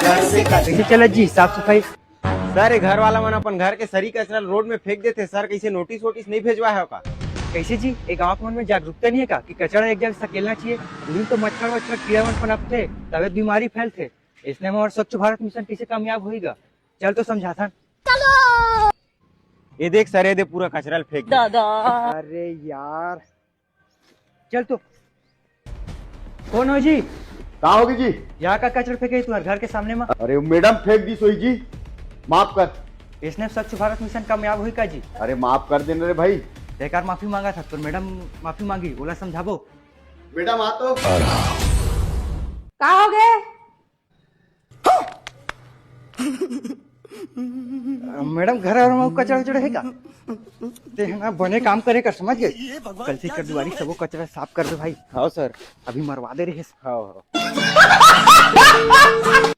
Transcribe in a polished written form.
कैसे चला जी साफ सफाई? सर ये घर वाला मन अपन घर के सरी कचरा रोड में फेंक देते सर, कैसे नोटिस वोटिस नहीं भेजवा है का? कैसे जी? एक गाँव के मन में जागरूकता नहीं है का कि कचरा एक जगह सकेलना चाहिए? उन्हीं तो मच्छर वच्छर कीड़ावन पनपते, तबियत बीमारी फैलते। इसने में और स्वच्छ भारत मिशन कैसे कामयाब होएगा? चल तो समझाता। ये देख सर, ये दे पूरा कचरा फेंक दे। अरे यार, चल तो। कौन हो जी? कहाँ होगी जी? यहाँ का कचरा फेंके तुम्हारे घर के सामने में। अरे मैडम फेंक दी सोई जी, माफ कर। इसने स्वच्छ भारत मिशन कामयाब हुई का जी? अरे माफ कर देना रे भाई। बेकार माफी मांगा था तो मैडम माफी मांगी, बोला समझाबो। मैडम आ तो का हो गए? मैडम घर और कचरा उचड़ा है का? ते है ना बने काम करे कर, समझ गए? कल से कर दुआरी सबो कचरा साफ कर दे भाई। हाँ सर। अभी मरवा दे रहे। हाँ हाँ।